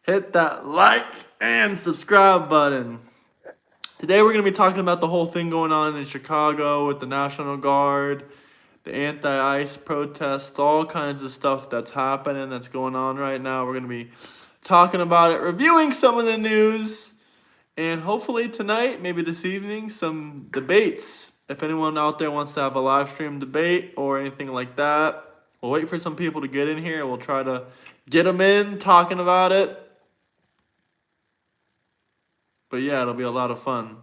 hit that like and subscribe button. Today we're going to be talking about the whole thing going on in Chicago with the National Guard, the anti-ICE protests, all kinds of stuff that's happening, that's going on right now. We're going to be talking about it, reviewing some of the news, and hopefully tonight, maybe this evening, some debates. If anyone out there wants to have a live stream debate or anything like that, we'll wait for some people to get in here. We'll try to get them in, talking about it. But yeah, it'll be a lot of fun.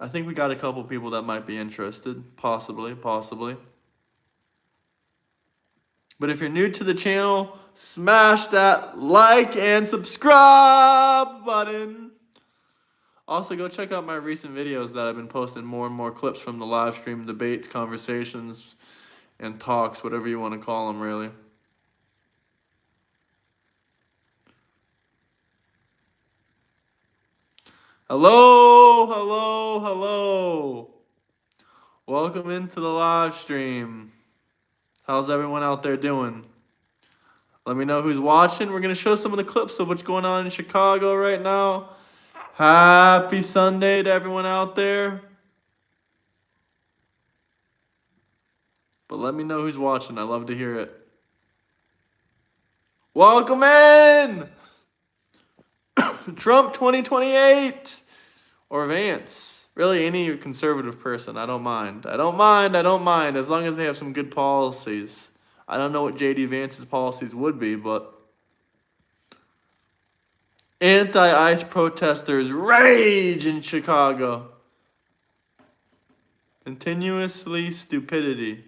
I think we got a couple people that might be interested, possibly. But if you're new to the channel, smash that like and subscribe button. Also, go check out my recent videos that I've been posting more and more clips from the live stream debates, conversations, and talks, whatever you want to call them, really. Hello. Welcome into the live stream. How's everyone out there doing? Let me know who's watching. We're going to show some of the clips of what's going on in Chicago right now. Happy Sunday to everyone out there. But let me know who's watching. I love to hear it. Welcome in! Trump 2028 or Vance. Really, any conservative person. I don't mind. As long as they have some good policies. I don't know what J.D. Vance's policies would be, but anti-ICE protesters rage in Chicago. Continuously stupidity.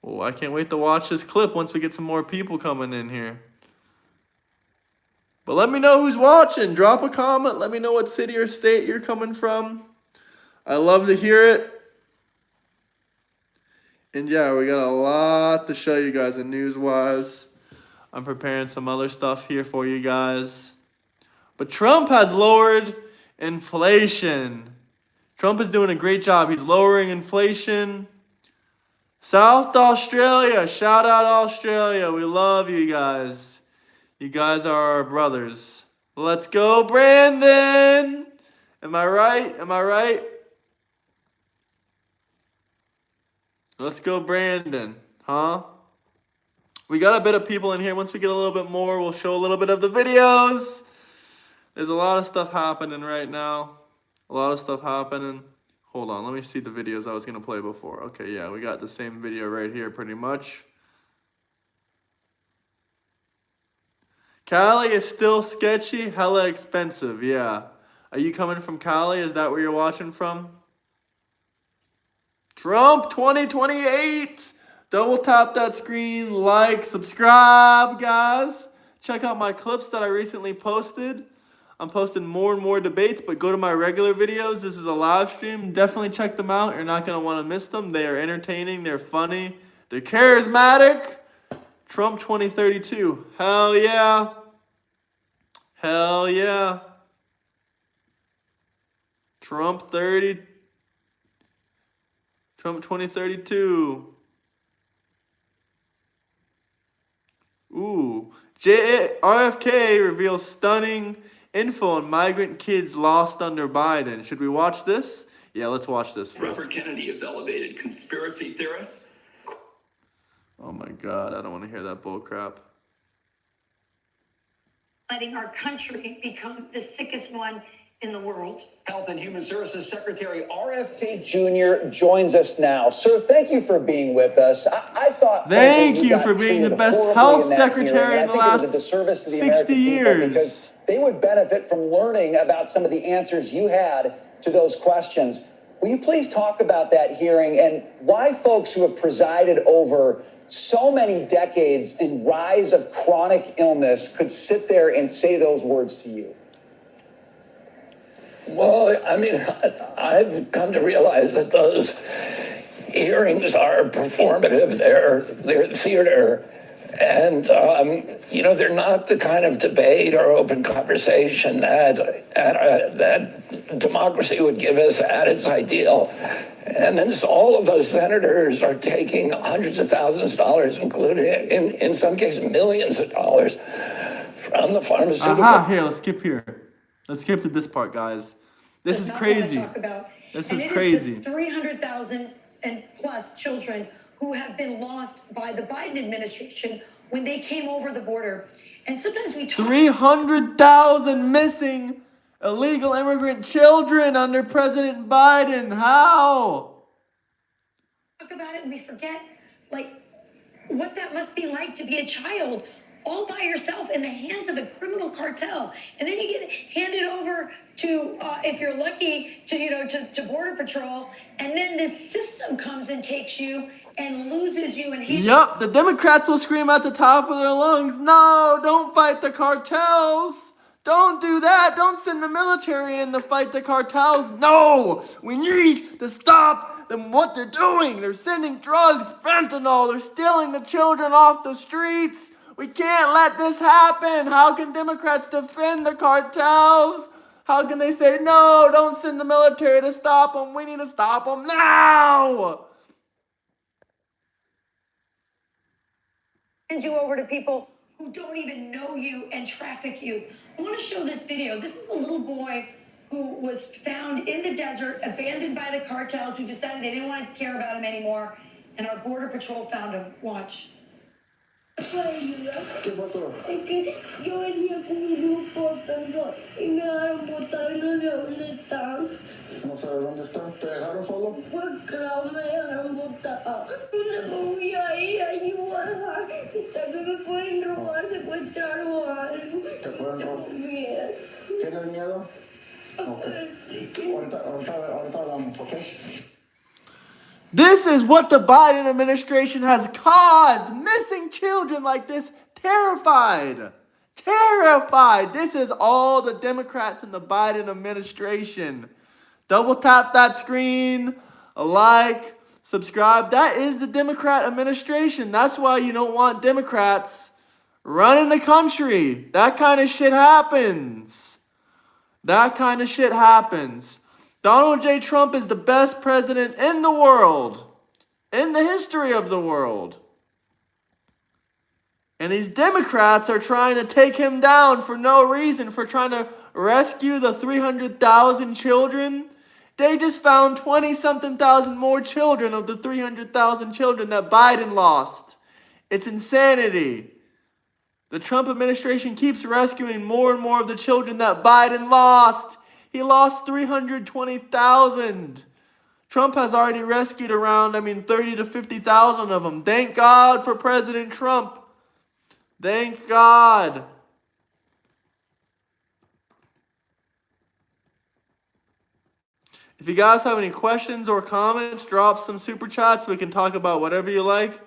Oh, I can't wait to watch this clip once we get some more people coming in here. But let me know who's watching. Drop a comment. Let me know what city or state you're coming from. I love to hear it. And yeah, we got a lot to show you guys in news-wise. I'm preparing some other stuff here for you guys. But Trump has lowered inflation. Trump is doing a great job. He's lowering inflation. South Australia. Shout out Australia. We love you guys. You guys are our brothers. Let's go, Brandon. Am I right? Let's go, Brandon. Huh? We got a bit of people in here. Once we get a little bit more, we'll show a little bit of the videos. There's a lot of stuff happening right now. Hold on, let me see the videos I was going to play before. Okay, yeah, we got the same video right here pretty much. Cali is still sketchy, hella expensive, yeah. Are you coming from Cali? Is that where you're watching from? Trump 2028. Double tap that screen, like, subscribe, guys. Check out my clips that I recently posted. I'm posting more and more debates, but go to my regular videos. This is a live stream. Definitely check them out. You're not going to want to miss them. They are entertaining. They're funny. They're charismatic. Trump 2032. Hell yeah. Trump 2032. Ooh. RFK reveals stunning info on migrant kids lost under Biden. Should we watch this? Yeah, let's watch this first. Robert Kennedy has elevated conspiracy theorists. Oh my God, I don't want to hear that bull crap. Letting our country become the sickest one in the world. Health and Human Services Secretary RFK Jr. joins us now. Sir, thank you for being with us. I thought thank you for being the best health secretary in the last 60 years. Because they would benefit from learning about some of the answers you had to those questions. Will you please talk about that hearing and why folks who have presided over so many decades in rise of chronic illness could sit there and say those words to you? Well, I mean, I've come to realize that those hearings are performative. They're theater. And, they're not the kind of debate or open conversation that democracy would give us at its ideal. And then all of those senators are taking hundreds of thousands of dollars, including, in some cases, millions of dollars from the pharmaceutical. Here, let's skip here. Let's skip to this part, guys. This is crazy. This is crazy. 300,000 and plus children who have been lost by the Biden administration when they came over the border. And sometimes we talk 300,000 missing illegal immigrant children under President Biden. How? about it and we forget, like, what that must be like to be a child all by yourself in the hands of a criminal cartel. And then you get handed over to, if you're lucky, to Border Patrol. And then this system comes and takes you and loses you. Yup, the Democrats will scream at the top of their lungs, no, don't fight the cartels. Don't do that. Don't send the military in to fight the cartels. No, we need to stop them. What they're doing. They're sending drugs, fentanyl. They're stealing the children off the streets. We can't let this happen. How can Democrats defend the cartels? How can they say, no, don't send the military to stop them. We need to stop them now. Hand you over to people who don't even know you and traffic you. I want to show this video. This is a little boy who was found in the desert, abandoned by the cartels, who decided they didn't want to care about him anymore, and our Border Patrol found him. Watch. ¿Qué pasó? Es que yo venía con un grupo, perdón, y me dejaron botar y no sé dónde están. No sé dónde están. ¿Te dejaron solo? Pues claro, me dejaron botar. No me voy a ir, allí voy a dejar. Y tal vez me pueden robar, secuestrar o algo. ¿Te pueden robar? Miedo. ¿Tienes miedo? Ok. Ahorita hablamos, ¿ok? This is what the Biden administration has caused. Missing children like this. Terrified. Terrified. This is all the Democrats in the Biden administration. Double tap that screen. A like. Subscribe. That is the Democrat administration. That's why you don't want Democrats running the country. That kind of shit happens. That kind of shit happens. Donald J. Trump is the best president in the world, in the history of the world. And these Democrats are trying to take him down for no reason, for trying to rescue the 300,000 children. They just found 20-something thousand more children of the 300,000 children that Biden lost. It's insanity. The Trump administration keeps rescuing more and more of the children that Biden lost. He lost 320,000. Trump has already rescued around, 30 to 50,000 of them. Thank God for President Trump. Thank God. If you guys have any questions or comments, drop some super chats. We can talk about whatever you like.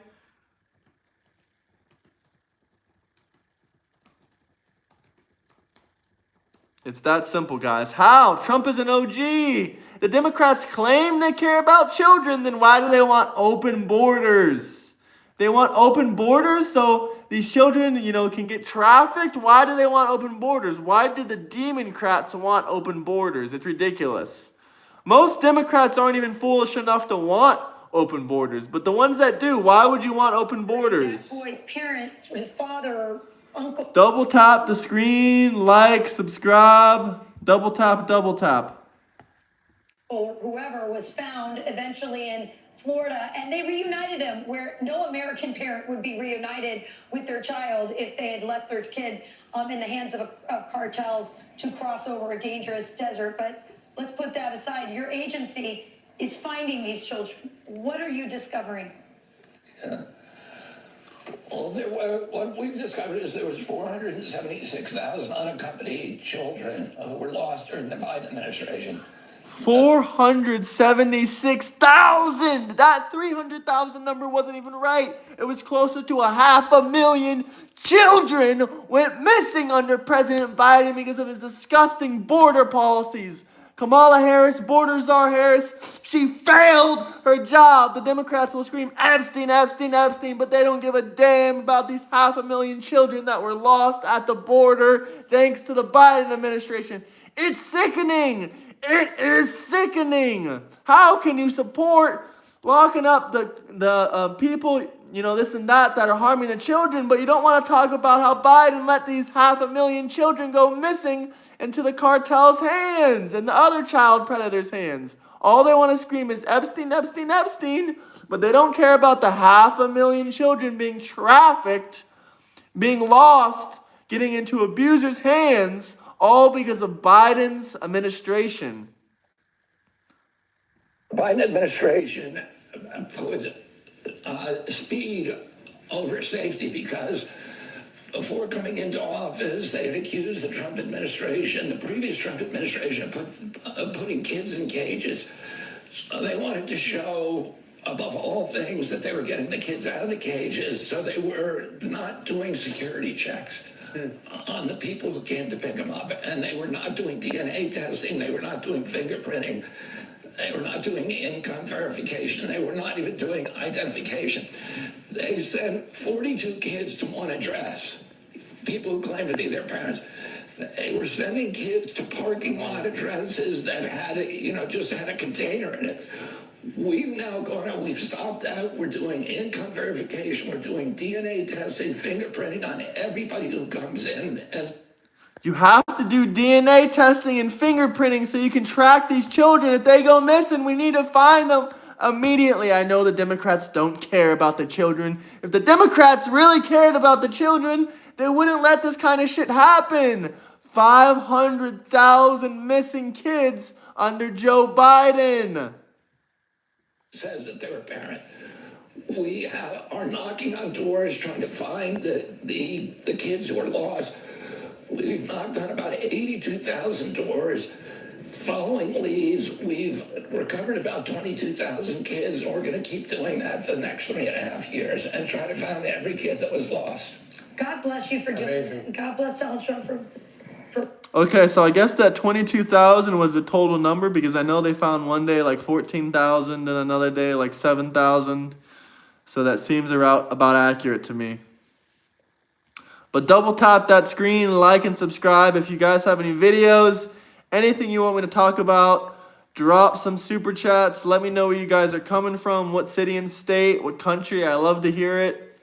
It's that simple, guys. How? Trump is an OG. The Democrats claim they care about children, then why do they want open borders? They want open borders so these children, can get trafficked? Why do they want open borders? Why did the Democrats want open borders? It's ridiculous. Most Democrats aren't even foolish enough to want open borders, but the ones that do, why would you want open borders? That boy's parents, his father or uncle. Double tap the screen, like, subscribe, double tap, double tap. Or whoever was found eventually in Florida, and they reunited him where no American parent would be reunited with their child if they had left their kid in the hands of cartels to cross over a dangerous desert. But let's put that aside. Your agency is finding these children. What are you discovering? Yeah. Well, what we've discovered is there was 476,000 unaccompanied children who were lost during the Biden administration. 476,000! That 300,000 number wasn't even right. It was closer to 500,000 children went missing under President Biden because of his disgusting border policies. Kamala Harris, border czar Harris, she failed her job. The Democrats will scream Epstein, Epstein, Epstein, but they don't give a damn about these 500,000 children that were lost at the border thanks to the Biden administration. It's sickening. It is sickening. How can you support locking up the people, this and that are harming the children, but you don't want to talk about how Biden let these 500,000 children go missing into the cartel's hands and the other child predators' hands? All they want to scream is Epstein, Epstein, Epstein, but they don't care about the 500,000 children being trafficked, being lost, getting into abusers' hands, all because of Biden's administration. Biden administration put speed over safety because before coming into office, they had accused the Trump administration, the previous Trump administration, of putting kids in cages. So they wanted to show, above all things, that they were getting the kids out of the cages, so they were not doing security checks on the people who came to pick them up, and they were not doing DNA testing, they were not doing fingerprinting. They were not doing income verification. They were not even doing identification. They sent 42 kids to one address, people who claimed to be their parents. They were sending kids to parking lot addresses that had, just had a container in it. We've now gone out, we've stopped that. We're doing income verification. We're doing DNA testing, fingerprinting on everybody who comes in. And you have to do DNA testing and fingerprinting so you can track these children. If they go missing, we need to find them immediately. I know the Democrats don't care about the children. If the Democrats really cared about the children, they wouldn't let this kind of shit happen. 500,000 missing kids under Joe Biden. Says that they're a parent. We are knocking on doors trying to find the kids who are lost. We've knocked on about 82,000 doors. Following leads, we've recovered about 22,000 kids, and we're going to keep doing that for the next 3.5 years and try to find every kid that was lost. God bless you for doing it. God bless Donald Trump for. Okay, so I guess that 22,000 was the total number, because I know they found one day like 14,000 and another day like 7,000. So that seems about accurate to me. But double tap that screen, like and subscribe. If you guys have any videos, anything you want me to talk about, drop some super chats. Let me know where you guys are coming from, what city and state, what country. I love to hear it.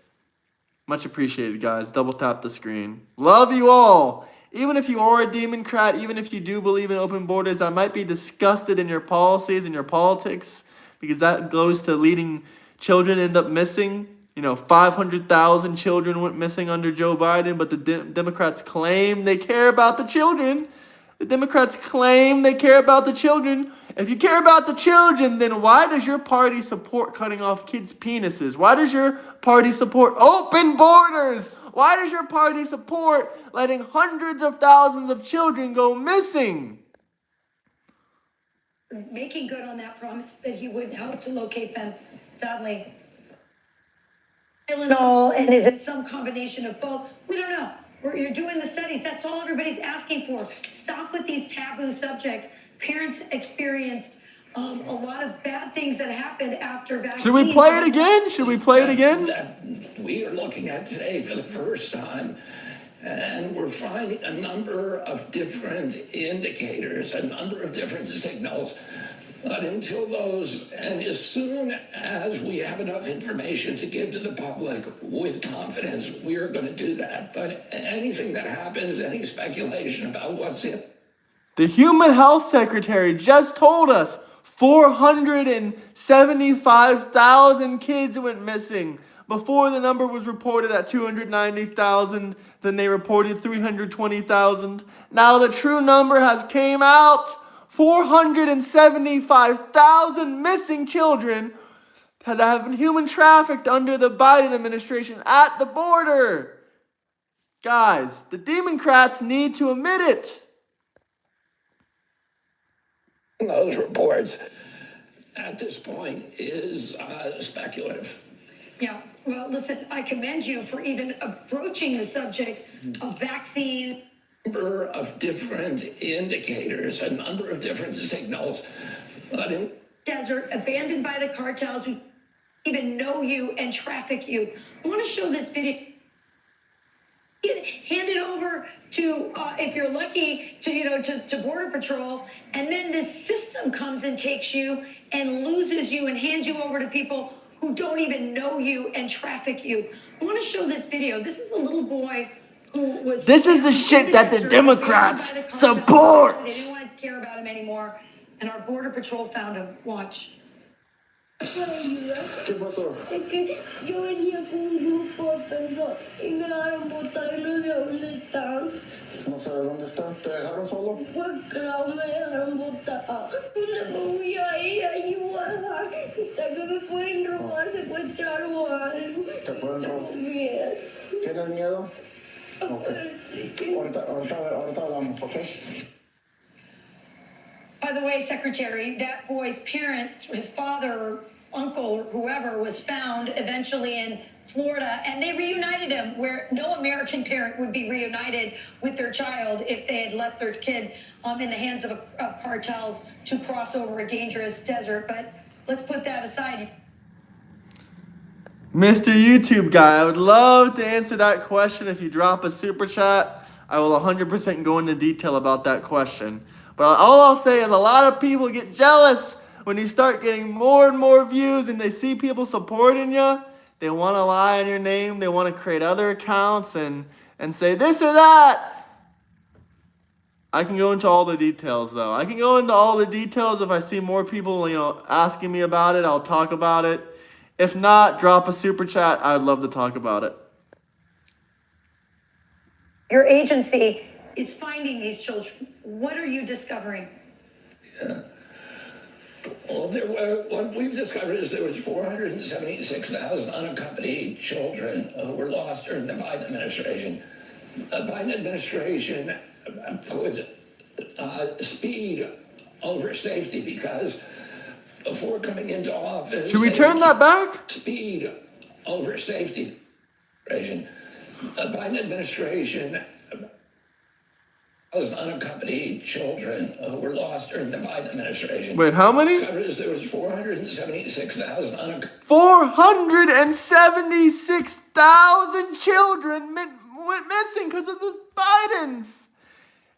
Much appreciated, guys. Double tap the screen. Love you all. Even if you are a Democrat, even if you do believe in open borders, I might be disgusted in your policies and your politics, because that goes to leading children end up missing. 500,000 children went missing under Joe Biden, but the Democrats claim they care about the children. The Democrats claim they care about the children. If you care about the children, then why does your party support cutting off kids' penises? Why does your party support open borders? Why does your party support letting hundreds of thousands of children go missing? Making good on that promise that he would help to locate them, sadly. Tylenol, and is it some combination of both? We don't know. You're doing the studies. That's all everybody's asking for. Stop with these taboo subjects. Parents experienced a lot of bad things that happened after vaccines. Should we play it again? Should we play it again? That we are looking at today for the first time, and we're finding a number of different indicators, a number of different signals. But until those, and as soon as we have enough information to give to the public with confidence, we are going to do that. But anything that happens, any speculation about what's in. The Human Health Secretary just told us 475,000 kids went missing. Before, the number was reported at 290,000. Then they reported 320,000. Now the true number has came out. 475,000 missing children that have been human trafficked under the Biden administration at the border. Guys, the Democrats need to admit it. Those reports at this point is speculative. Yeah, well, listen, I commend you for even approaching the subject of vaccine. number of different indicators, a number of different signals. But in desert, abandoned by the cartels who even know you and traffic you. I want to show this video. Hand it over to, if you're lucky, to Border Patrol, and then this system comes and takes you and loses you and hands you over to people who don't even know you and traffic you. I want to show this video. This is a little boy who was. This is the shit that the Democrats support. They didn't want to care about him anymore, and our Border Patrol found him. Watch. ¿Qué pasó? Es que yo venía con un grupo de personas y me dejaron botar y no sé dónde están. No sé dónde están. ¿Te dejaron solo? Pues claro, me dejaron botar. No me voy a ir a ayudar. Tal vez me pueden robar, secuestrar o algo. ¿Te pueden robar? Miedo. ¿Tienes miedo? Okay. Ahorita hablamos, ¿ok? By the way, Secretary, that boy's parents, his father or uncle or whoever, was found eventually in Florida, and they reunited him where no American parent would be reunited with their child if they had left their kid in the hands of cartels to cross over a dangerous desert. But let's put that aside. Mr. YouTube guy, I would love to answer that question. If you drop a super chat, I will 100% go into detail about that question. But all I'll say is a lot of people get jealous when you start getting more and more views and they see people supporting you. They want to lie on your name. They want to create other accounts and say this or that. I can go into all the details, though. I can go into all the details. If I see more people, asking me about it, I'll talk about it. If not, drop a super chat. I'd love to talk about it. Your agency is finding these children. What are you discovering? Yeah. Well, what we've discovered is there was 476,000 unaccompanied children who were lost during the Biden administration. The Biden administration put speed over safety because before coming into office... Should we turn that back? Speed over safety. The Biden administration... unaccompanied children who were lost during the Biden administration. Wait, how many? There was 476,000 476,000 children went missing because of the Bidens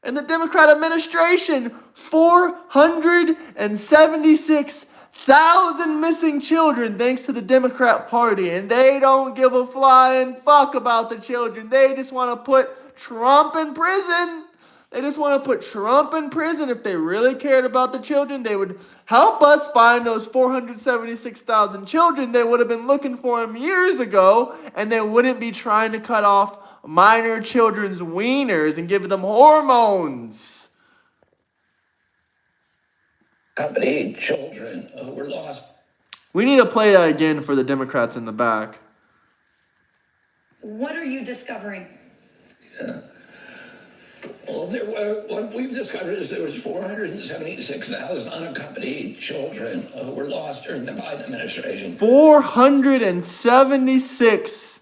and the Democrat administration. 476,000 missing children thanks to the Democrat Party, and they don't give a flying fuck about the children. They just want to put Trump in prison. They just want to put Trump in prison. If they really cared about the children, they would help us find those 476,000 children. They would have been looking for them years ago, and they wouldn't be trying to cut off minor children's wieners and give them hormones. Accompanied children who were lost. We need to play that again for the Democrats in the back. What are you discovering? Yeah. Well, what we've discovered is there was 476,000 unaccompanied children who were lost during the Biden administration. 476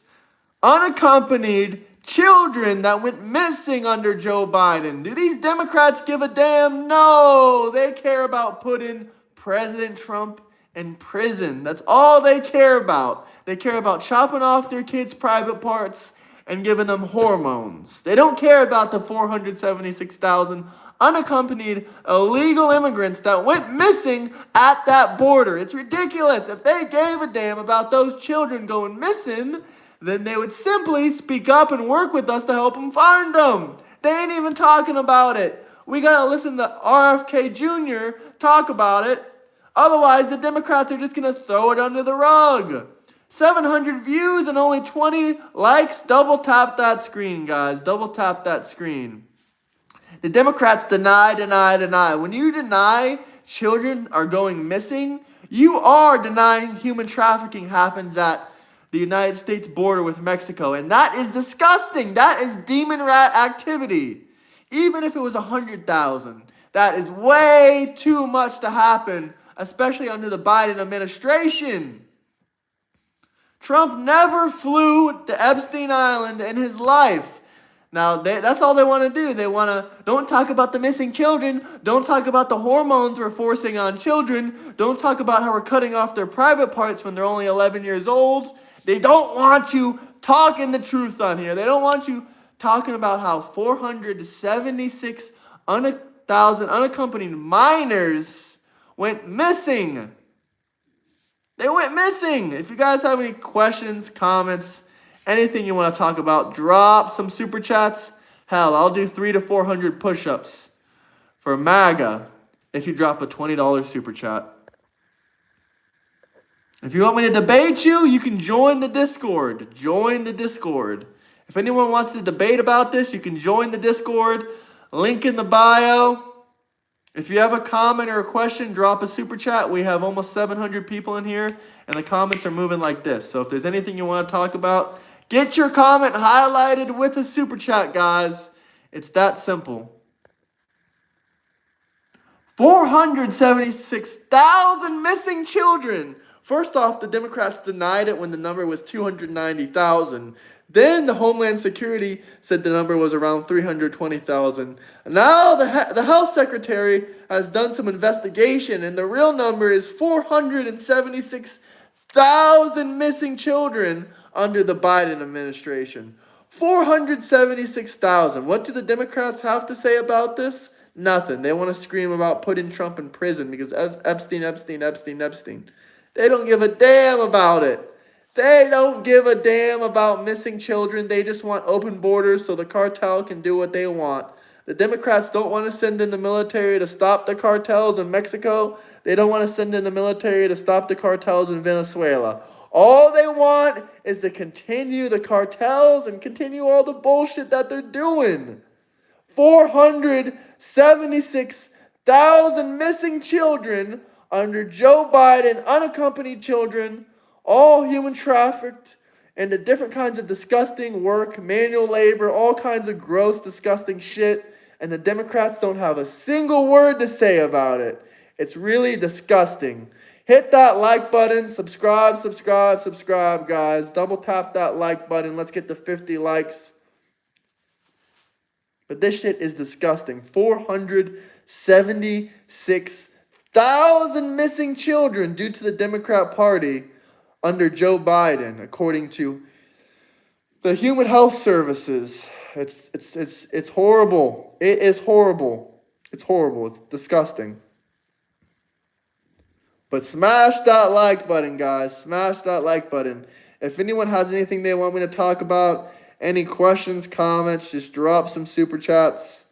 unaccompanied children that went missing under Joe Biden. Do these Democrats give a damn? No, they care about putting President Trump in prison. That's all they care about. They care about chopping off their kids' private parts and giving them hormones. They don't care about the 476,000 unaccompanied illegal immigrants that went missing at that border. It's ridiculous. If they gave a damn about those children going missing, then they would simply speak up and work with us to help them find them. They ain't even talking about it. We gotta listen to RFK Jr. talk about it. Otherwise, the Democrats are just gonna throw it under the rug. 700 views and only 20 likes. Double tap that screen, guys. Double tap that screen. The Democrats deny. When you deny children are going missing, you are denying human trafficking happens at the United States border with Mexico. And that is disgusting. That is demon rat activity. Even if it was 100,000, that is way too much to happen, especially under the Biden administration. Trump never flew to Epstein Island in his life. Now, that's all they want to do. They want to, don't talk about the missing children. Don't talk about the hormones we're forcing on children. Don't talk about how we're cutting off their private parts when they're only 11 years old. They don't want you talking the truth on here. They don't want you talking about how 476,000 unaccompanied minors went missing. They went missing. If you guys have any questions, comments, anything you want to talk about, drop some super chats. Hell, I'll do 300 to 400 push-ups for MAGA if you drop a $20 super chat. If you want me to debate you, you can join the Discord. Join the Discord. If anyone wants to debate about this, you can join the Discord. Link in the bio. If you have a comment or a question, drop a super chat. We have almost 700 people in here, and the comments are moving like this. So if there's anything you want to talk about, get your comment highlighted with a super chat, guys. It's that simple. 476,000 missing children. First off, the Democrats denied it when the number was 290,000. Then the Homeland Security said the number was around 320,000. Now the Health Secretary has done some investigation, and the real number is 476,000 missing children under the Biden administration. 476,000. What do the Democrats have to say about this? Nothing. They want to scream about putting Trump in prison because Epstein. They don't give a damn about it. They don't give a damn about missing children. They just want open borders so the cartel can do what they want. The Democrats don't want to send in the military to stop the cartels in Mexico. They don't want to send in the military to stop the cartels in Venezuela. All they want is to continue the cartels and continue all the bullshit that they're doing. 476,000 missing children under Joe Biden, unaccompanied children, all human trafficked into different kinds of disgusting work, manual labor, all kinds of gross, disgusting shit, and the Democrats don't have a single word to say about it. It's really disgusting. Hit that like button, subscribe, guys. Double tap that like button. Let's get to 50 likes. But this shit is disgusting. 476,000 missing children due to the Democrat Party under Joe Biden, according to the Human Health Services. It's horrible. It is horrible. It's horrible. It's disgusting. But smash that like button, guys. Smash that like button. If anyone has anything they want me to talk about, any questions, comments, just drop some super chats.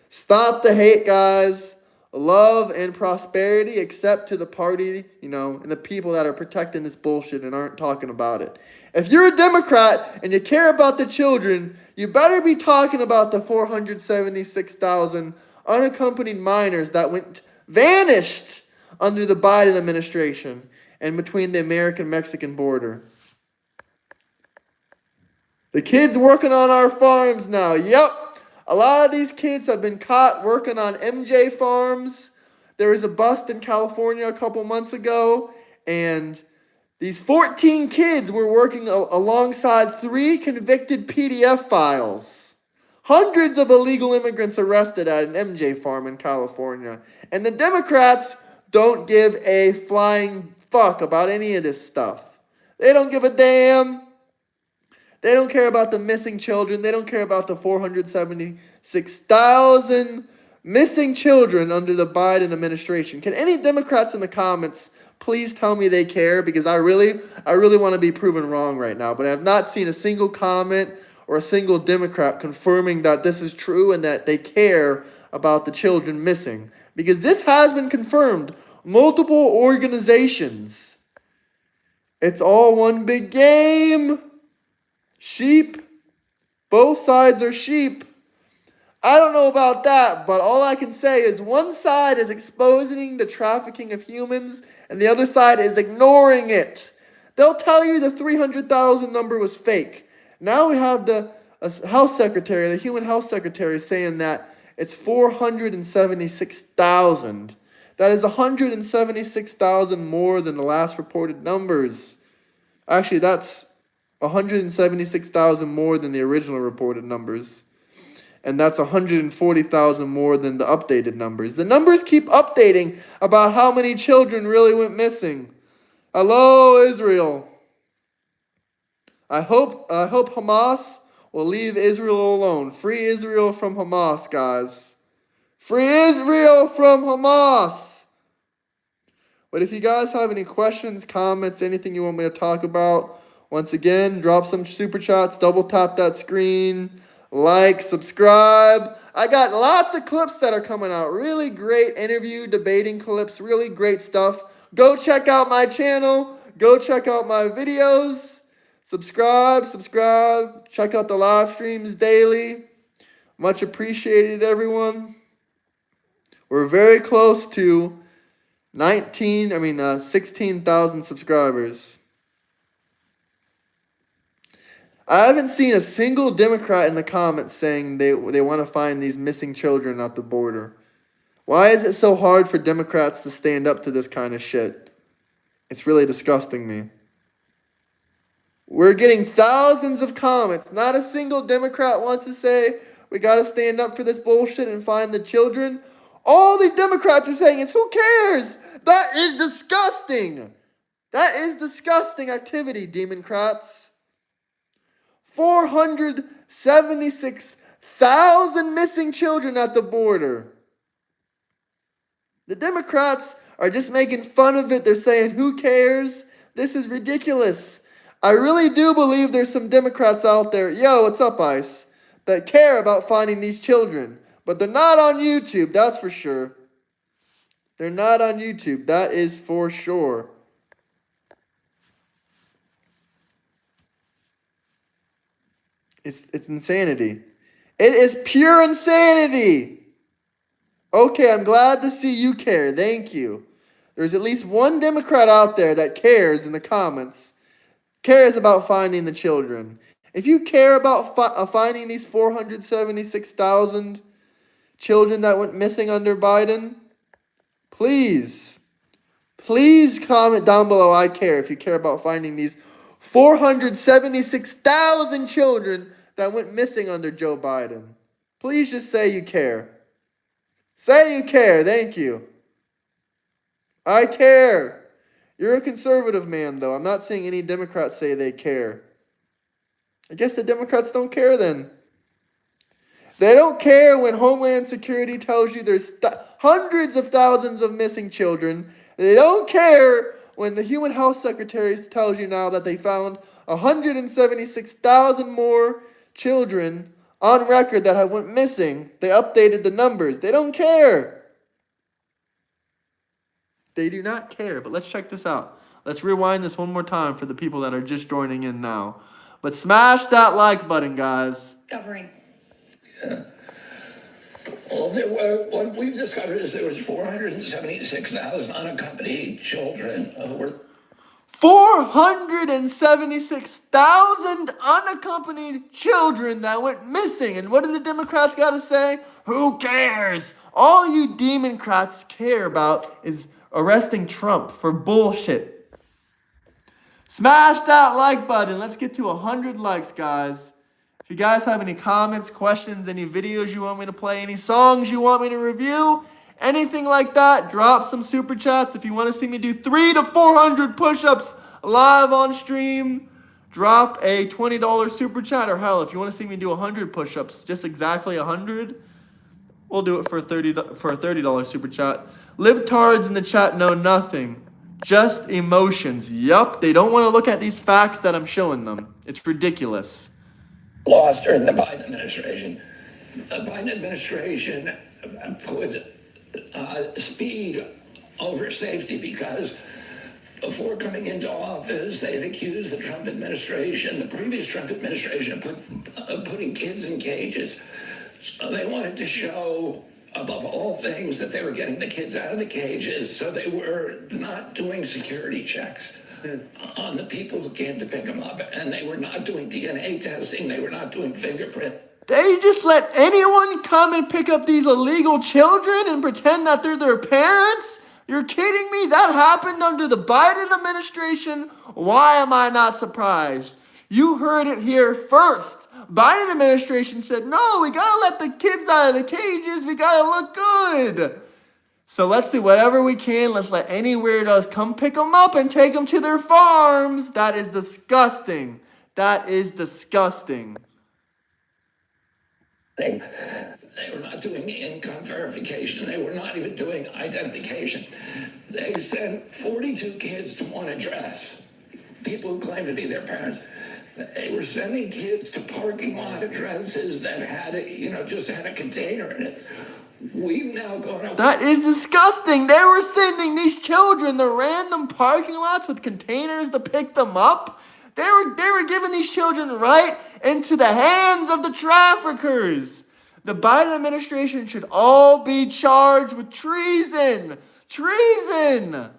Stop the hate, guys. Love and prosperity, except to the party, and the people that are protecting this bullshit and aren't talking about it. If you're a Democrat and you care about the children, you better be talking about the 476,000 unaccompanied minors that vanished under the Biden administration and between the American-Mexican border. The kids working on our farms now. Yep. A lot of these kids have been caught working on MJ farms. There was a bust in California a couple months ago, and these 14 kids were working alongside 3 convicted PDF files. Hundreds of illegal immigrants arrested at an MJ farm in California. And the Democrats don't give a flying fuck about any of this stuff. They don't give a damn. They don't care about the missing children. They don't care about the 476,000 missing children under the Biden administration. Can any Democrats in the comments please tell me they care? Because I really want to be proven wrong right now. But I have not seen a single comment or a single Democrat confirming that this is true and that they care about the children missing. Because this has been confirmed. Multiple organizations. It's all one big game. Sheep. Both sides are sheep. I don't know about that, but all I can say is one side is exposing the trafficking of humans and the other side is ignoring it. They'll tell you the 300,000 number was fake. Now we have the health secretary, the human health secretary, saying that it's 476,000. That is 176,000 more than the last reported numbers. Actually, that's 176,000 more than the original reported numbers. and that's 140,000 more than the updated numbers. The numbers keep updating about how many children really went missing. Hello, Israel. I hope Hamas will leave Israel alone. Free Israel from Hamas, guys. Free Israel from Hamas. But if you guys have any questions, comments, anything you want me to talk about, once again, drop some super chats, double tap that screen, like, subscribe. I got lots of clips that are coming out. Really great interview, debating clips, really great stuff. Go check out my channel. Go check out my videos. Subscribe. Check out the live streams daily. Much appreciated, everyone. We're very close to 16,000 subscribers. I haven't seen a single Democrat in the comments saying they want to find these missing children at the border. Why is it so hard for Democrats to stand up to this kind of shit? It's really disgusting me. We're getting thousands of comments. Not a single Democrat wants to say we got to stand up for this bullshit and find the children. All the Democrats are saying is, who cares? That is disgusting. That is disgusting activity, Democrats. 476,000 missing children at the border. The Democrats are just making fun of it. They're saying, who cares? This is ridiculous. I really do believe there's some Democrats out there, yo, what's up, Ice, that care about finding these children. But they're not on YouTube, that's for sure. They're not on YouTube, that is for sure. It's insanity. It is pure insanity. Okay, I'm glad to see you care. Thank you. There's at least one Democrat out there that cares in the comments. Cares about finding the children. If you care about finding these 476,000 children that went missing under Biden, please comment down below, I care, if you care about finding these 476,000 children that went missing under Joe Biden. Please just say you care. Say you care. Thank you. I care. You're a conservative man, though. I'm not seeing any Democrats say they care. I guess the Democrats don't care then. They don't care when Homeland Security tells you there's hundreds of thousands of missing children. They don't care when the Human Health Secretary tells you now that they found 176,000 more children on record that have went missing. They updated the numbers. They don't care. They do not care. But let's check this out. Let's rewind this one more time for the people that are just joining in now. But smash that like button, guys. Covering. Yeah. Well, what we've discovered is there was 476,000 unaccompanied children who were 476,000 unaccompanied children that went missing. And what did the Democrats got to say? Who cares? All you Democrats care about is arresting Trump for bullshit. Smash that like button. Let's get to 100 likes, guys. If you guys have any comments, questions, any videos you want me to play, any songs you want me to review, anything like that, drop some super chats. If you want to see me do 300 to 400 push-ups live on stream, drop a $20 super chat. Or hell, if you want to see me do 100 push-ups, just exactly 100, we'll do it for a $30 super chat. Libtards in the chat know nothing. Just emotions. Yup, they don't want to look at these facts that I'm showing them. It's ridiculous. lost during the Biden administration. The Biden administration put speed over safety because before coming into office, they had accused the Trump administration, the previous Trump administration, of putting kids in cages. So they wanted to show, above all things, that they were getting the kids out of the cages, so they were not doing security checks on the people who came to pick them up, and they were not doing DNA testing, they were not doing fingerprint. They just let anyone come and pick up these illegal children and pretend that they're their parents? You're kidding me? That happened under the Biden administration? Why am I not surprised? You heard it here first. Biden administration said, no, we gotta let the kids out of the cages. We gotta look good. So let's do whatever we can. Let's let any weirdos come pick them up and take them to their farms. That is disgusting. That is disgusting. They were not doing income verification. They were not even doing identification. They sent 42 kids to one address. People who claim to be their parents. They were sending kids to parking lot addresses that had just had a container in it. We've now gone up. That is disgusting. They were sending these children to random parking lots with containers to pick them up. They were giving these children right into the hands of the traffickers. The Biden administration should all be charged with treason. Treason!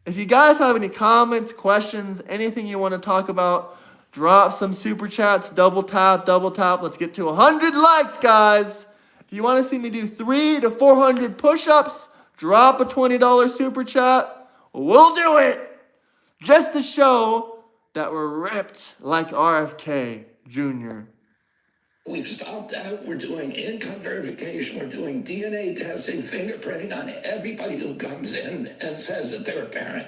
If you guys have any comments, questions, anything you want to talk about, drop some super chats, double tap. Let's get to 100 likes, guys. If you want to see me do 300 to 400 push-ups, drop a $20 super chat. We'll do it. Just to show that we're ripped like RFK Jr. We've stopped that. We're doing income verification. We're doing DNA testing, fingerprinting on everybody who comes in and says that they're a parent.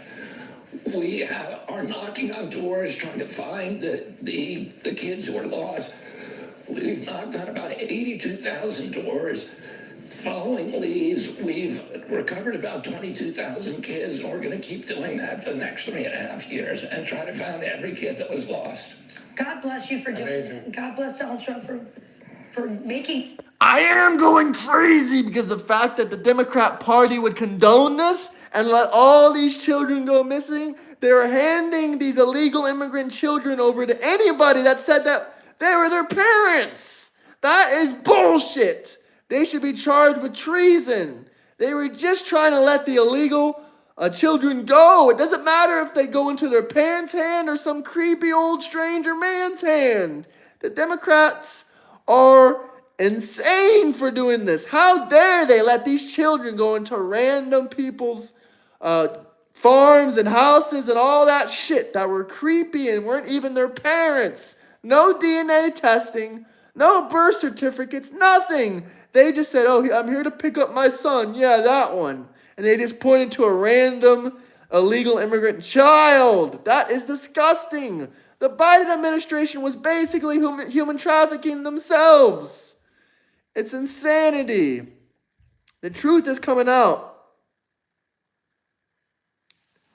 We are knocking on doors trying to find the kids who are lost. We've knocked on about 82,000 doors. Following leads, we've recovered about 22,000 kids, and we're going to keep doing that for the next 3.5 years and try to find every kid that was lost. God bless you for doing it. God bless Donald Trump for making. I am going crazy because the fact that the Democrat Party would condone this and let all these children go missing, they were handing these illegal immigrant children over to anybody that said that they were their parents. That is bullshit. They should be charged with treason. They were just trying to let the illegal children go. It doesn't matter if they go into their parents' hand or some creepy old stranger man's hand. The Democrats are insane for doing this. How dare they let these children go into random people's farms and houses and all that shit that were creepy and weren't even their parents. No DNA testing, no birth certificates, nothing. They just said, oh, I'm here to pick up my son. Yeah, that one. And they just pointed to a random illegal immigrant child. That is disgusting. The Biden administration was basically human trafficking themselves. It's insanity. The truth is coming out.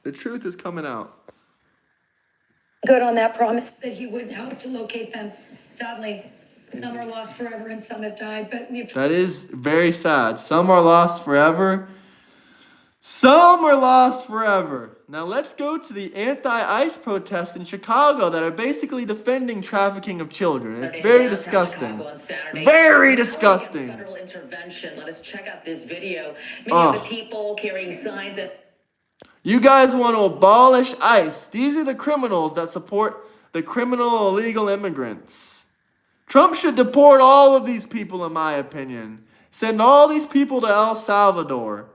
The truth is coming out. Good on that promise that he would help to locate them. Sadly, some are lost forever and some have died. But that is very sad. Some are lost forever. Some are lost forever. Now let's go to the anti-ICE protests in Chicago that are basically defending trafficking of children. It's very disgusting. Very disgusting. Federal intervention. Let us check out this video. Many of the people carrying signs of. You guys want to abolish ICE. These are the criminals that support the criminal illegal immigrants. Trump should deport all of these people, in my opinion. Send all these people to El Salvador.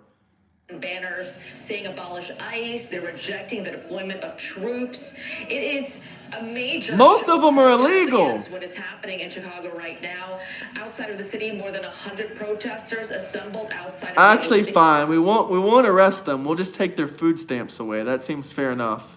Banners saying abolish ICE. They're rejecting the deployment of troops. It is a major. Most of them are illegal. What is happening in Chicago right now? Outside of the city, more than 100 protesters assembled outside. Actually, fine. We won't arrest them. We'll just take their food stamps away. That seems fair enough.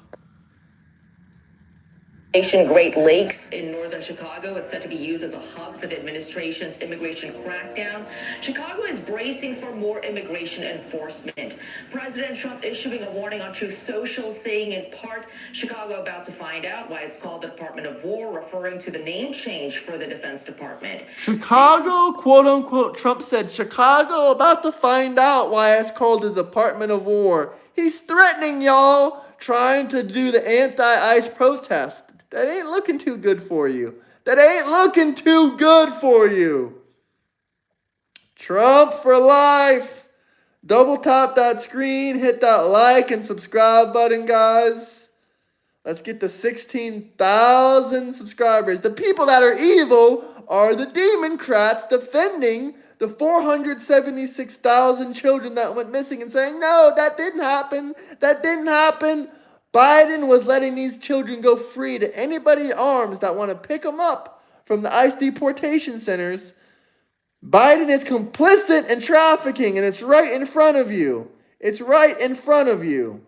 Great Lakes in northern Chicago. It's set to be used as a hub for the administration's immigration crackdown. Chicago is bracing for more immigration enforcement. President Trump issuing a warning on Truth Social, saying in part, Chicago about to find out why it's called the Department of War, referring to the name change for the Defense Department. Chicago, quote unquote, Trump said, Chicago about to find out why it's called the Department of War. He's threatening y'all, trying to do the anti-ICE protest. That ain't looking too good for you. That ain't looking too good for you. Trump for life. Double tap that screen. Hit that like and subscribe button, guys. Let's get to 16,000 subscribers. The people that are evil are the Democrats defending the 476,000 children that went missing and saying, no, that didn't happen. That didn't happen. Biden was letting these children go free to anybody in arms that want to pick them up from the ICE deportation centers. Biden is complicit in trafficking, and it's right in front of you. It's right in front of you.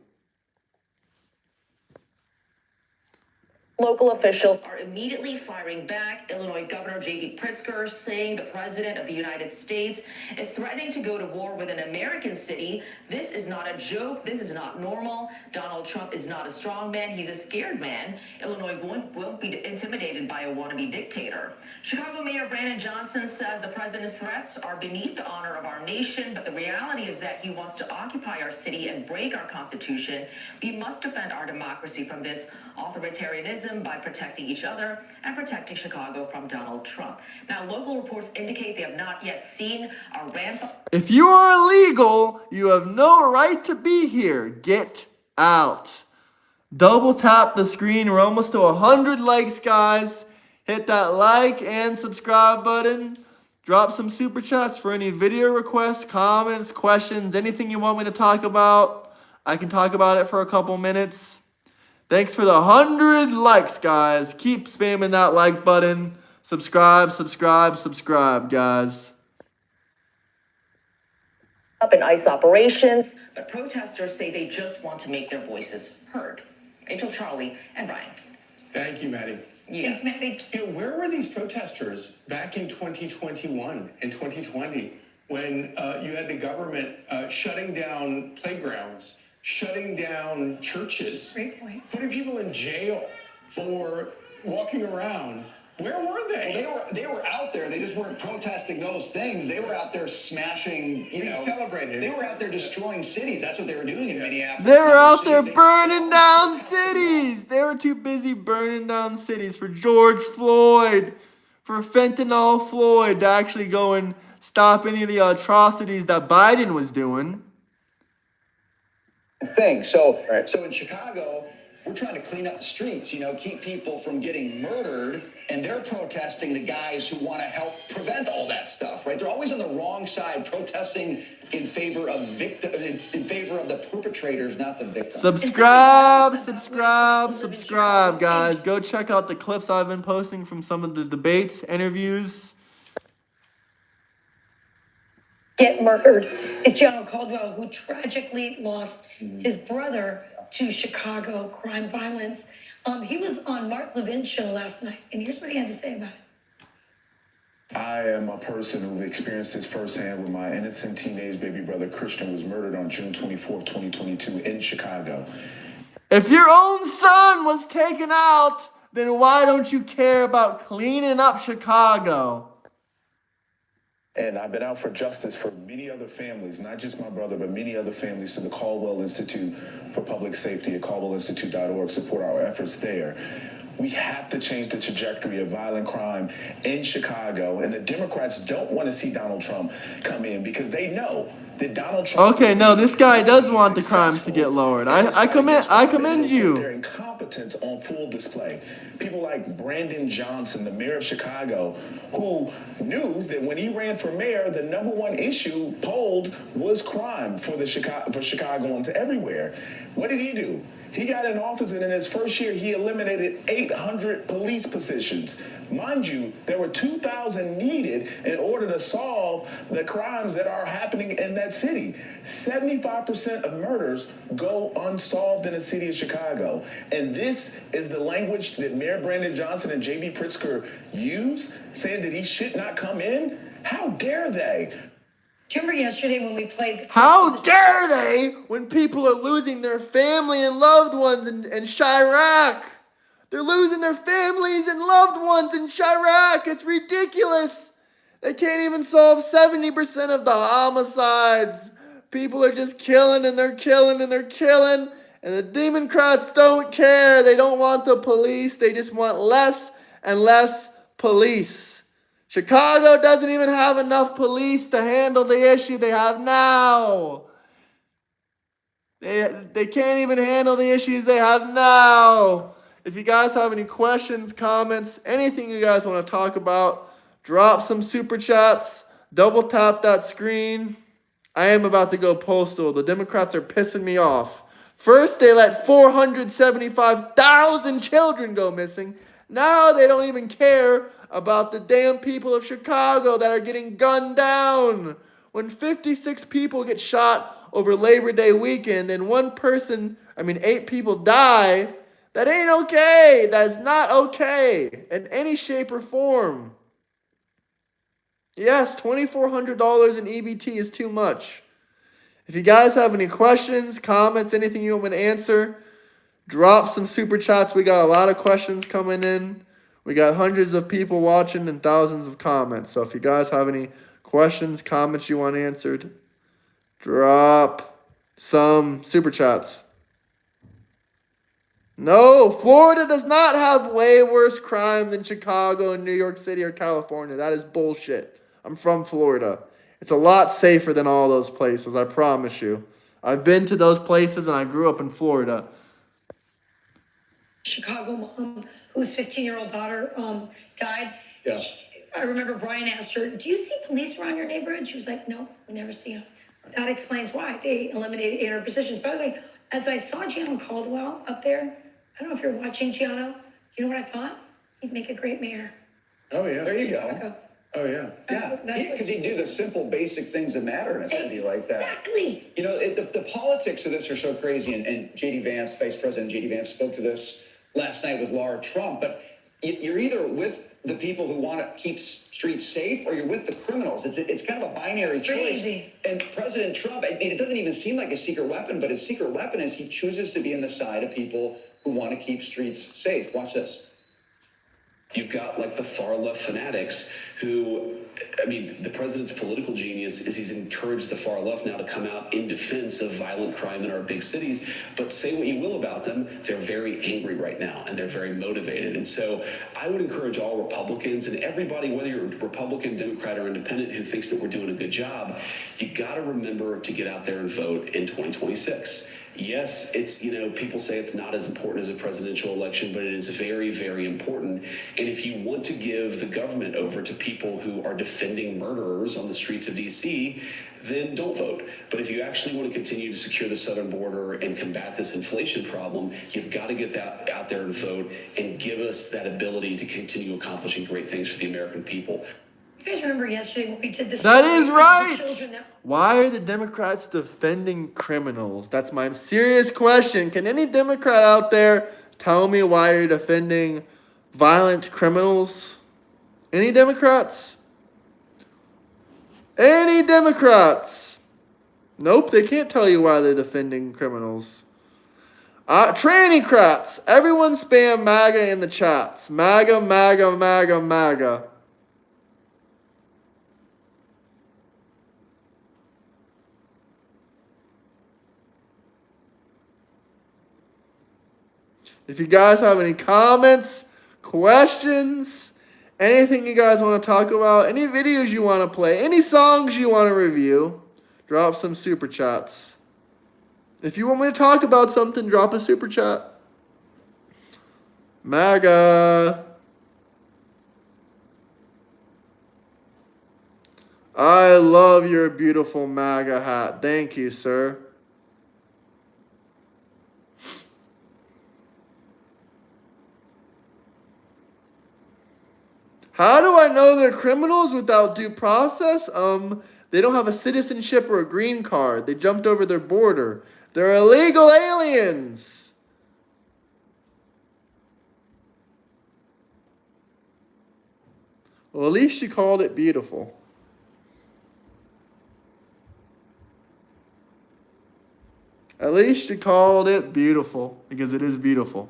Local officials are immediately firing back. Illinois Governor J.B. Pritzker saying the President of the United States is threatening to go to war with an American city. This is not a joke. This is not normal. Donald Trump is not a strong man. He's a scared man. Illinois won't be intimidated by a wannabe dictator. Chicago Mayor Brandon Johnson says the president's threats are beneath the honor of our nation, but the reality is that he wants to occupy our city and break our Constitution. We must defend our democracy from this authoritarianism by protecting each other and protecting Chicago from Donald Trump. Now, local reports indicate they have not yet seen a ramp up. If you are illegal, you have no right to be here. Get out. Double tap the screen. We're almost to 100 likes, guys. Hit that like and subscribe button. Drop some super chats for any video requests, comments, questions, anything you want me to talk about. I can talk about it for a couple minutes. Thanks for the 100 likes, guys. Keep spamming that like button. Subscribe, guys. Up in ICE operations, but protesters say they just want to make their voices heard. Rachel, Charlie, and Brian. Thank you, Maddie. Yeah. Thanks, Maddie. You know, where were these protesters back in 2021 and 2020 when you had the government shutting down playgrounds, shutting down churches, Great point. putting people in jail for walking around? Where were they? They were out there. They just weren't protesting those things. They were out there smashing, Being celebrated. They were out there destroying cities. That's what they were doing in Minneapolis. They were out there burning down cities. They were too busy burning down cities for George Floyd, for fentanyl Floyd to actually go and stop any of the atrocities that Biden was doing. Thing. So in Chicago, we're trying to clean up the streets, keep people from getting murdered, and they're protesting the guys who want to help prevent all that stuff, right? They're always on the wrong side, protesting in favor of the perpetrators, not the victims. Subscribe, guys. Go check out the clips I've been posting from some of the debates, interviews. Get murdered is John Caldwell, who tragically lost his brother to Chicago crime violence. He was on Mark Levin's show last night, and here's what he had to say about it. I am a person who experienced this firsthand when my innocent teenage baby brother Christian was murdered on June 24th, 2022 in Chicago. If your own son was taken out, then why don't you care about cleaning up Chicago? And I've been out for justice for many other families, not just my brother, but many other families. So the Caldwell Institute for Public Safety at caldwellinstitute.org support our efforts there. We have to change the trajectory of violent crime in Chicago. And the Democrats don't want to see Donald Trump come in because they know that Donald Trump... Okay, no, this guy does want the crimes to get lowered. I commend you. Their incompetence on full display. People like Brandon Johnson, the mayor of Chicago, who knew that when he ran for mayor, the number one issue polled was crime for Chicagoans everywhere. What did he do? He got in office, and in his first year, he eliminated 800 police positions. Mind you, there were 2,000 needed in order to solve the crimes that are happening in that city. 75% of murders go unsolved in the city of Chicago. And this is the language that Mayor Brandon Johnson and J.B. Pritzker use, saying that he should not come in? How dare they? Do you remember yesterday when we played the How dare they when people are losing their family and loved ones in Chirac? They're losing their families and loved ones in Chirac. It's ridiculous. They can't even solve 70% of the homicides. People are just killing and they're killing and they're killing. And the Democrats don't care. They don't want the police. They just want less and less police. Chicago doesn't even have enough police to handle the issue they have now. They can't even handle the issues they have now. If you guys have any questions, comments, anything you guys want to talk about, drop some super chats, double tap that screen. I am about to go postal. The Democrats are pissing me off. First, they let 475,000 children go missing. Now they don't even care about the damn people of Chicago that are getting gunned down. When 56 people get shot over Labor Day weekend and 8 people die, that ain't okay. That is not okay in any shape or form. Yes, $2,400 in EBT is too much. If you guys have any questions, comments, anything you want me to answer, drop some super chats. We got a lot of questions coming in. We got hundreds of people watching and thousands of comments. So if you guys have any questions, comments you want answered, drop some super chats. No, Florida does not have way worse crime than Chicago and New York City or California. That is bullshit. I'm from Florida. It's a lot safer than all those places, I promise you. I've been to those places and I grew up in Florida. Chicago mom whose 15-year-old daughter died. Yeah. I remember Brian asked her, do you see police around your neighborhood? She was like, no, we never see them. That explains why they eliminated 800 positions. By the way, as I saw Gianno Caldwell up there, I don't know if you're watching, Gianno, you know what I thought? He'd make a great mayor. Oh, yeah. There you go. Chicago. Oh, yeah. Because he'd do the simple, basic things that matter in a city like that. Exactly. You know, the politics of this are so crazy, and J.D. Vance, Vice President J.D. Vance, spoke to this last night with Laura Trump, but you're either with the people who want to keep streets safe or you're with the criminals. It's kind of a binary choice. And President Trump, I mean, it doesn't even seem like a secret weapon, but his secret weapon is he chooses to be on the side of people who want to keep streets safe. Watch this. You've got like the far left fanatics who, I mean, the president's political genius is he's encouraged the far left now to come out in defense of violent crime in our big cities. But say what you will about them, they're very angry right now and they're very motivated. And so I would encourage all Republicans and everybody, whether you're Republican, Democrat, or Independent, who thinks that we're doing a good job, you got to remember to get out there and vote in 2026. Yes, it's, you know, people say it's not as important as a presidential election, but it is very, very important. And if you want to give the government over to people who are defending murderers on the streets of D.C., then don't vote. But if you actually want to continue to secure the southern border and combat this inflation problem, you've got to get that out there and vote and give us that ability to continue accomplishing great things for the American people. You guys remember yesterday when we did this? That is right. Why are the Democrats defending criminals? That's my serious question. Can any Democrat out there tell me why you're defending violent criminals? Any Democrats? Any Democrats? Nope, they can't tell you why they're defending criminals. Tranny-crats. Everyone spam MAGA in the chats. MAGA, MAGA, MAGA, MAGA. If you guys have any comments, questions, anything you guys want to talk about, any videos you want to play, any songs you want to review, drop some super chats. If you want me to talk about something, drop a super chat. MAGA. I love your beautiful MAGA hat. Thank you, sir. How do I know they're criminals without due process? They don't have a citizenship or a green card. They jumped over their border. They're illegal aliens. Well, at least you called it beautiful. At least you called it beautiful, because it is beautiful.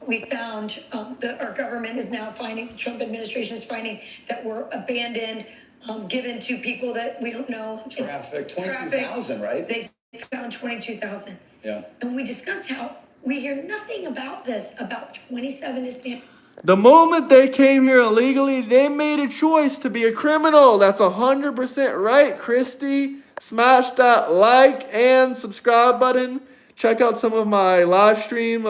We found that our government is now finding, the Trump administration is finding that were abandoned, given to people that we don't know. Traffic, 22,000, right? They found 22,000. Yeah. And we discussed how we hear nothing about this, about 27 Hispanic. The moment they came here illegally, they made a choice to be a criminal. That's 100% right, Christy. Smash that like and subscribe button. Check out some of my live stream,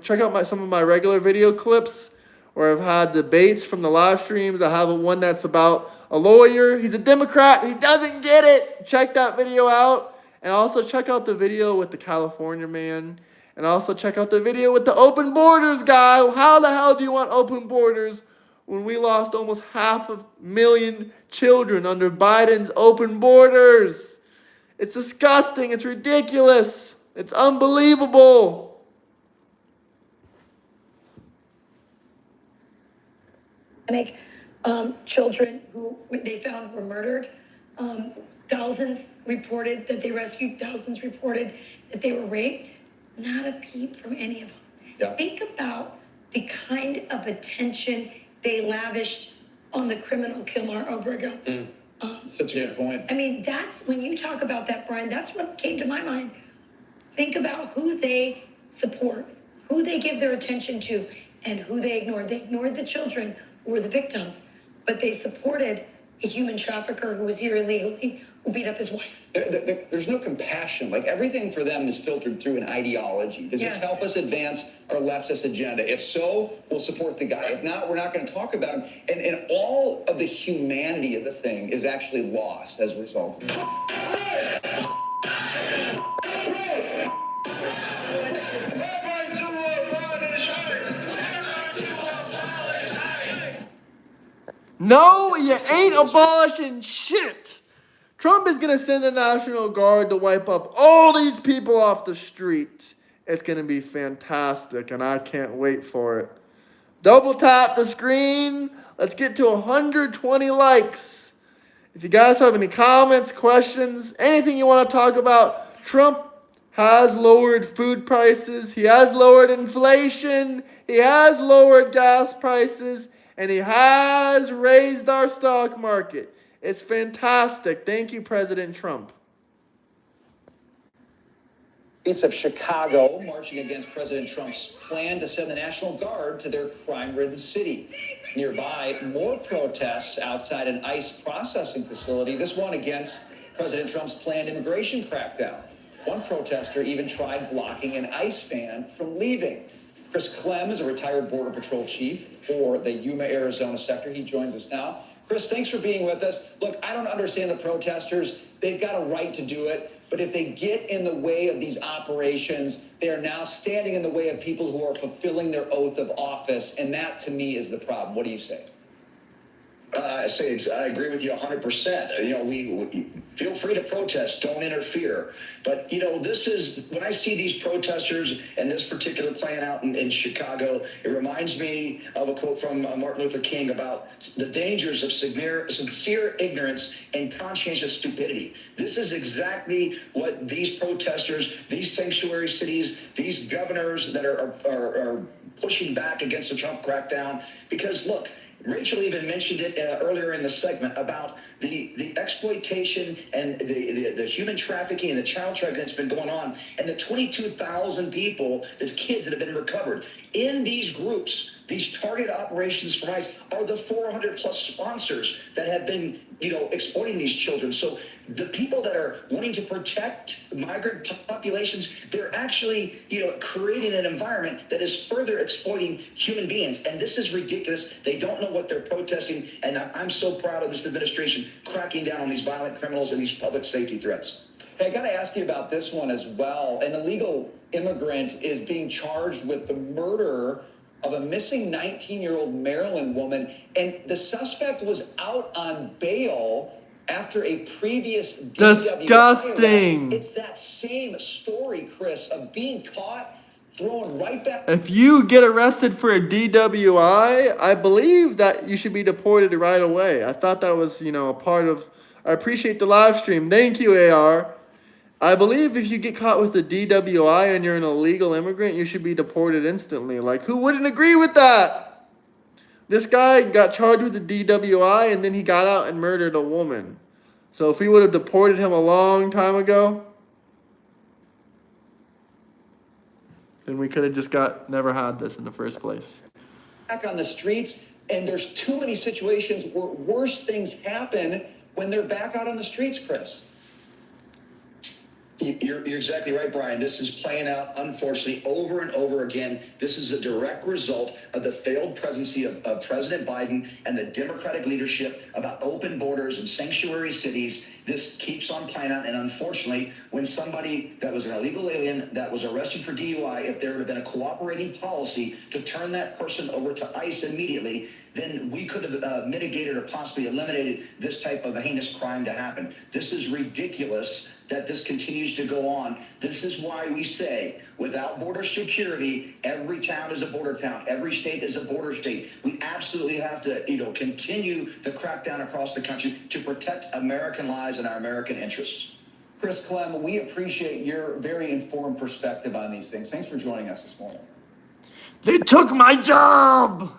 check out some of my regular video clips where I've had debates from the live streams. I have one that's about a lawyer. He's a Democrat. He doesn't get it. Check that video out. And also check out the video with the California man. And also check out the video with the open borders guy. How the hell do you want open borders when we lost almost 500,000 children under Biden's open borders? It's disgusting. It's ridiculous. It's unbelievable. Children who they found were murdered. Thousands reported that they rescued. Thousands reported that they were raped. Not a peep from any of them. Yeah. Think about the kind of attention they lavished on the criminal Kilmar Obrigo. Such a good point. I mean, that's when you talk about that, Brian, that's what came to my mind. Think about who they support, who they give their attention to, and who they ignored. They ignored the children who were the victims, but they supported a human trafficker who was here illegally, who beat up his wife. There's no compassion. Like, everything for them is filtered through an ideology. Does this help us advance our leftist agenda? If so, we'll support the guy. If not, we're not going to talk about him. And all of the humanity of the thing is actually lost as a result of it. No, you ain't abolishing shit. Trump is going to send the National Guard to wipe up all these people off the street. It's going to be fantastic, and I can't wait for it. Double tap the screen. Let's get to 120 likes. If you guys have any comments, questions, anything you want to talk about, Trump has lowered food prices. He has lowered inflation. He has lowered gas prices. And he has raised our stock market. It's fantastic. Thank you, President Trump. Streets of Chicago marching against President Trump's plan to send the National Guard to their crime-ridden city. Nearby, more protests outside an ICE processing facility, this one against President Trump's planned immigration crackdown. One protester even tried blocking an ICE van from leaving. Chris Clem is a retired Border Patrol chief for the Yuma, Arizona sector. He joins us now. Chris, thanks for being with us. Look, I don't understand the protesters. They've got a right to do it. But if they get in the way of these operations, they are now standing in the way of people who are fulfilling their oath of office. And that, to me, is the problem. What do you say? I agree with you 100%. You know, we feel free to protest, don't interfere. But, you know, this is, when I see these protesters and this particular plan out in Chicago, it reminds me of a quote from Martin Luther King about the dangers of sincere ignorance and conscientious stupidity. This is exactly what these protesters, these sanctuary cities, these governors that are pushing back against the Trump crackdown. Because, look, Rachel even mentioned it earlier in the segment about the exploitation and the human trafficking and the child trafficking that's been going on, and the 22,000 people, the kids that have been recovered. In these groups, these targeted operations from ICE are the 400 plus sponsors that have been, you know, exploiting these children. So the people that are wanting to protect migrant populations, they're actually, you know, creating an environment that is further exploiting human beings. And this is ridiculous. They don't know what they're protesting. And I'm so proud of this administration cracking down on these violent criminals and these public safety threats. Hey, I got to ask you about this one as well. An illegal immigrant is being charged with the murder of a missing 19-year-old Maryland woman. And the suspect was out on bail after a previous disgusting. It's that same story, Chris, of being caught, thrown right back. If you get arrested for a DWI, I believe that you should be deported right away. I thought that was, you know, a part of. I appreciate the live stream. Thank you, AR. I believe if you get caught with a DWI and you're an illegal immigrant, you should be deported instantly. Like, who wouldn't agree with that? This guy got charged with a DWI and then he got out and murdered a woman. So if we would have deported him a long time ago, then we could have just never had this in the first place. Back on the streets, and there's too many situations where worse things happen when they're back out on the streets, Chris. You're exactly right, Brian. This is playing out, unfortunately, over and over again. This is a direct result of the failed presidency of President Biden and the Democratic leadership about open borders and sanctuary cities. This keeps on playing out. And unfortunately, when somebody that was an illegal alien that was arrested for DUI, if there had been a cooperating policy to turn that person over to ICE immediately, then we could have mitigated or possibly eliminated this type of a heinous crime to happen. This is ridiculous that this continues to go on. This is why we say, without border security, every town is a border town, every state is a border state. We absolutely have to, continue the crackdown across the country to protect American lives and our American interests. Chris Clem, we appreciate your very informed perspective on these things. Thanks for joining us this morning. They took my job!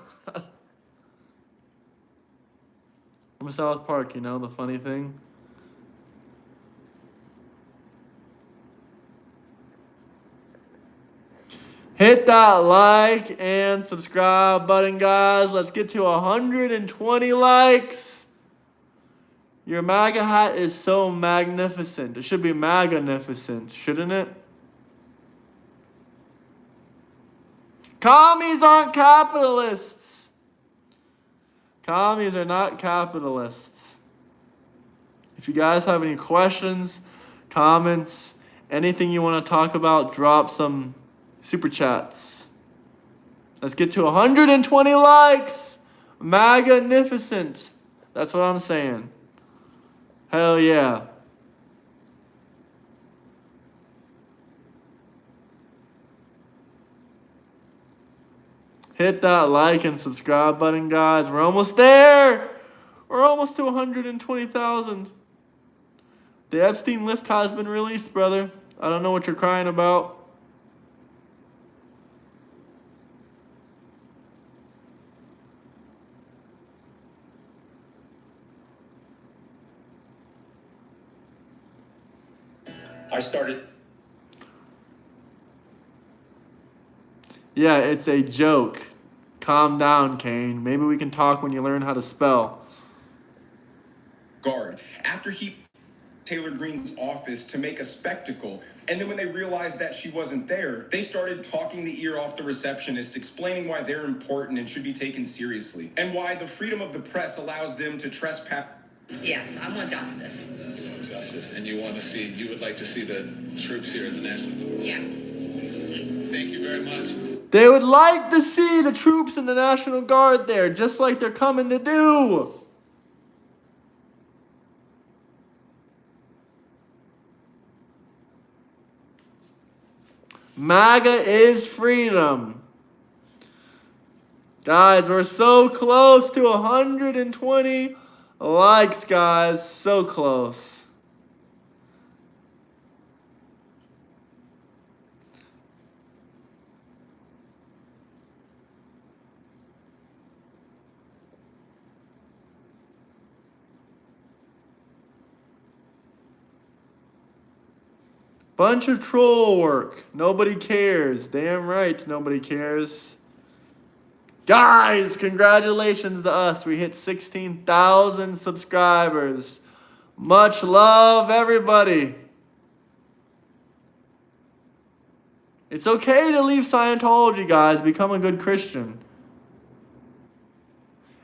From South Park, the funny thing. Hit that like and subscribe button, guys. Let's get to 120 likes. Your MAGA hat is so magnificent. It should be magnificent, shouldn't it? Commies aren't capitalists. Commies are not capitalists. If you guys have any questions, comments, anything you want to talk about, drop some super chats. Let's get to 120 likes. Magnificent. That's what I'm saying. Hell yeah. Hit that like and subscribe button, guys. We're almost there. We're almost to 120,000. The Epstein list has been released, brother. I don't know what you're crying about. I started. Yeah, it's a joke. Calm down, Kane. Maybe we can talk when you learn how to spell. Guard after he Taylor Greene's office to make a spectacle. And then when they realized that she wasn't there, they started talking the ear off the receptionist, explaining why they're important and should be taken seriously, and why the freedom of the press allows them to trespass. Yes, I want justice. You want justice, and you would like to see the troops here in the National Guard. Yes. Thank you very much. They would like to see the troops in the National Guard there, just like they're coming to do. MAGA is freedom. Guys, we're so close to 120 likes, guys. So close. Bunch of troll work. Nobody cares. Damn right, nobody cares. Guys, congratulations to us. We hit 16,000 subscribers. Much love, everybody. It's okay to leave Scientology, guys. Become a good Christian.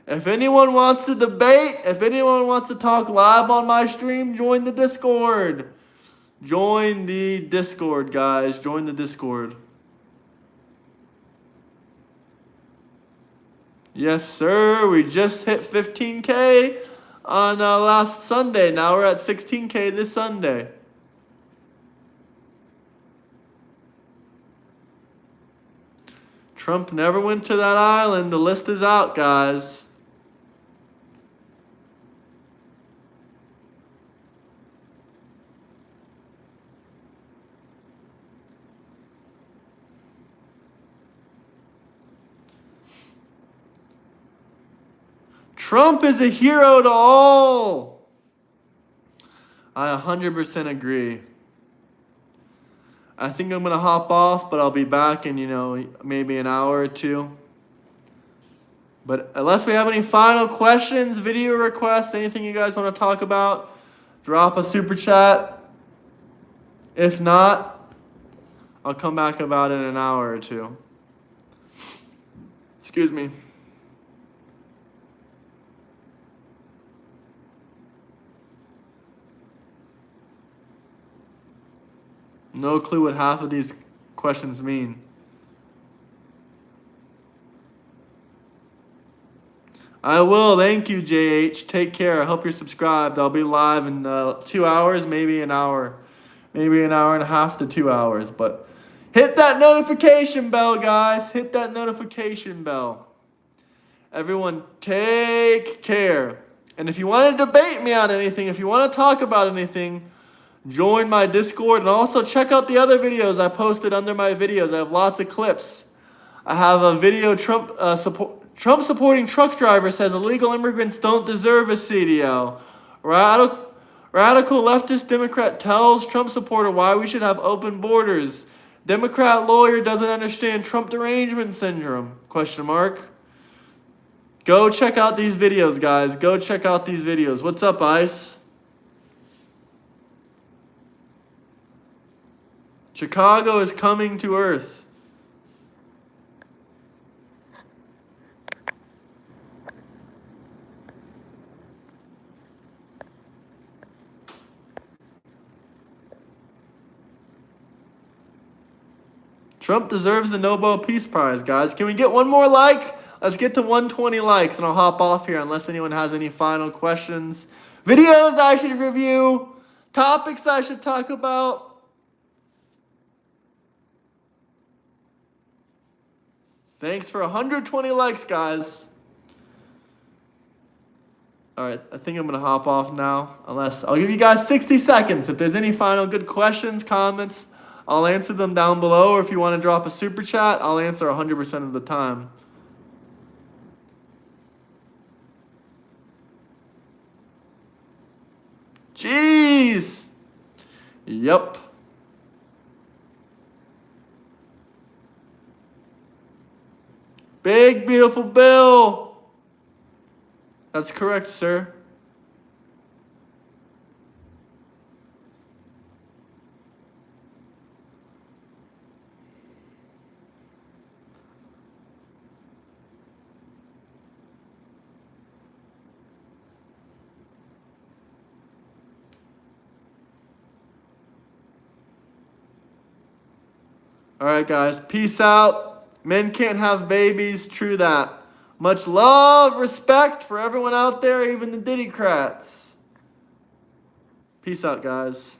If anyone wants to debate, if anyone wants to talk live on my stream, join the Discord. Join the Discord, guys. Join the Discord. Yes, sir. We just hit 15K on last Sunday. Now we're at 16K this Sunday. Trump never went to that island. The list is out, guys. Trump is a hero to all. I 100% agree. I think I'm going to hop off, but I'll be back in, maybe an hour or two. But unless we have any final questions, video requests, anything you guys want to talk about, drop a super chat. If not, I'll come back about it in an hour or two. Excuse me. No clue what half of these questions mean. I will. Thank you, JH. Take care. I hope you're subscribed. I'll be live in 2 hours, maybe an hour. Maybe an hour and a half to 2 hours. But hit that notification bell, guys. Hit that notification bell. Everyone, take care. And if you want to debate me on anything, if you want to talk about anything, join my Discord. And also check out the other videos I posted under my videos. I have lots of clips. I have a video Trump supporting truck driver says illegal immigrants don't deserve a CDL. Radical leftist Democrat tells Trump supporter why we should have open borders. Democrat lawyer doesn't understand Trump derangement syndrome? Question mark. Go check out these videos, guys. Go check out these videos. What's up, Ice? Chicago is coming to Earth. Trump deserves the Nobel Peace Prize, guys. Can we get one more like? Let's get to 120 likes, and I'll hop off here unless anyone has any final questions. Videos I should review. Topics I should talk about. Thanks for 120 likes, guys. All right, I think I'm going to hop off now. I'll give you guys 60 seconds. If there's any final good questions, comments, I'll answer them down below. Or if you want to drop a super chat, I'll answer 100% of the time. Jeez. Yep. Big, beautiful Bill. That's correct, sir. All right, guys. Peace out. Men can't have babies. True that. Much love, respect for everyone out there, even the Diddycrats. Peace out, guys.